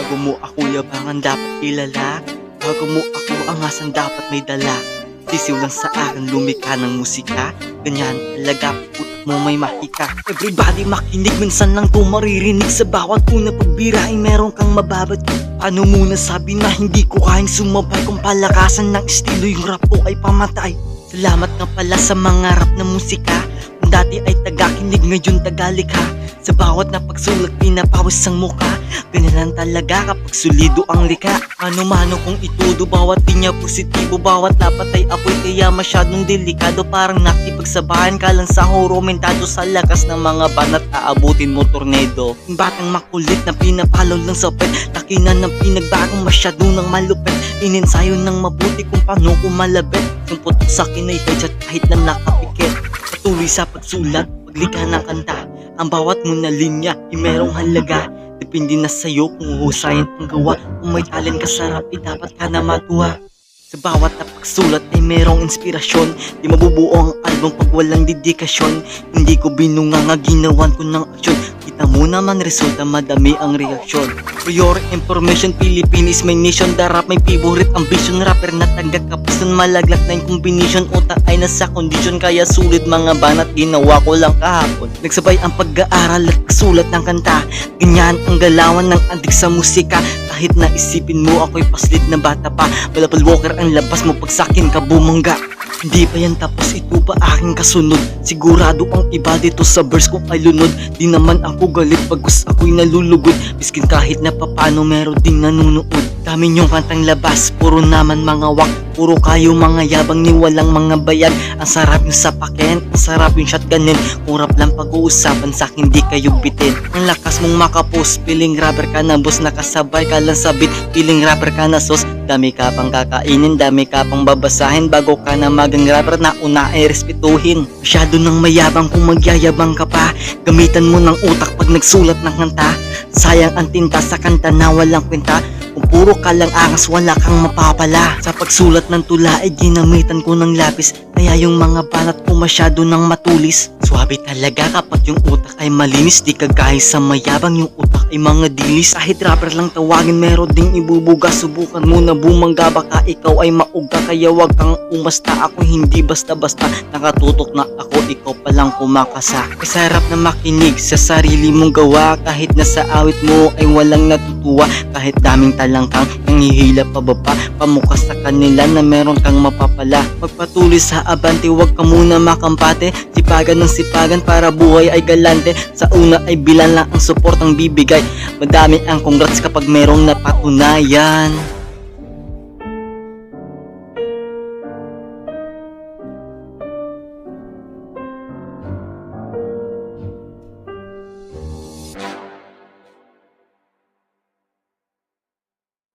Bago mo ako yabangan dapat kilala, bago mo ako angasan dapat may dala. Sisiw lang sa akin lumikha ng musika, ganyan talaga putak mo may mahika. Everybody makinig, minsan lang to maririnig. Sa bawat una pagbirain meron kang mababat. Paano muna sabi na hindi ko kayang sumabay, kung palakasan ng estilo yung rap ko ay pamatay. Salamat nga pala sa mga rap na musika, kung dati ay tagakinig ngayon tagalikha. Sa bawat na pagsulat pinapawis ang muka, ganyan lang talaga kapag solido ang likha. Mano-mano kung itudo, bawat linya positibo, bawat lapat ay apoy kaya masyadong delikado. Parang nakipagsabahan ka lang sa horo, mentado sa lakas ng mga banat, aabutin mo tornado. Yung batang makulit na pinapalaw lang sa pet, takinan ng pinagbagong masyado ng malupet. Ininsayo ng mabuti kung paano kumalabit, yung putok sa akin ay headshot kahit na nakapikit. Patuloy sa pagsulat, paglikha ng kanta, ang bawat mo na linya ay merong halaga. Depende na sa'yo kung huhusayin ang gawa, kung may talent ka sa rap, dapat ka na matuwa. Sa bawat na pagsulat ay merong inspirasyon, di mabubuo ang album pag walang dedikasyon. Hindi ko binunganga, ginawan ko ng aksyon, kita mo naman resulta, madami ang reaksyon. For your information, Philippines my nation, the rap may favorite ambition. Rapper na taga-kapuson, malaglat na yung combination. Utak ay nasa kondisyon, kaya sulit mga banat, ginawa ko lang kahapon. Nagsabay ang pag-aaral at pagsulat ng kanta, ganyan ang galawan ng adik sa musika. Kahit na isipin mo ako'y paslit na bata pa, Balapal Walker ang labas mo pag sakin ka bumangga. Hindi pa yan tapos, ito pa aking kasunod. Sigurado ang iba dito sa verse ko ay lunod. Di naman ako galit pagkus ako'y nalulugod, miskin kahit na papano meron ding nanonood. Dami niyong kantang labas, puro naman mga wak, puro kayo mga yabang ni walang mga bayag. Ang sarap yung sapakin, ang sarap yung shotgunin, kung rap lang pag-uusapan sa'kin di kayo bitin. Ang lakas mong makapost, piling rapper ka na boss, nakasabay ka lang sa beat, piling rapper ka na sos. Dami ka pang kakainin, dami ka pang babasahin, bago ka na magang rapper na una ay respetuhin. Masyado nang mayabang kung magyayabang ka pa, gamitan mo ng utak pag nagsulat ng kanta. Sayang ang tinta sa kanta na walang kwenta, kung puro ka lang angas wala kang mapapala. Sa pagsulat ng tula ay ginamitan ko ng lapis, kaya yung mga banat ko masyado nang matulis. Swabe talaga kapag yung utak ay malinis, di kagaya sa mayabang yung utak ay mga dilis. Kahit rapper lang tawagin meron ding ibubuga, subukan mo na bumangga, baka ikaw ay mauga. Kaya wag kang umasta, ako hindi basta-basta, nakatutok na ako, ikaw palang kumakasa. Kasarap na makinig sa sarili mong gawa, kahit nasa awit mo ay walang natutuwa. Kahit daming talang kang nangihila pababa, pamukas sa kanila na meron kang mapapala. Magpatuloy sa abante, wag ka muna makampate, sipagan ng sipagan para buhay ay galante. Sa una ay bilan lang ang support ang bibigay, madami ang congrats kapag merong napatunayan.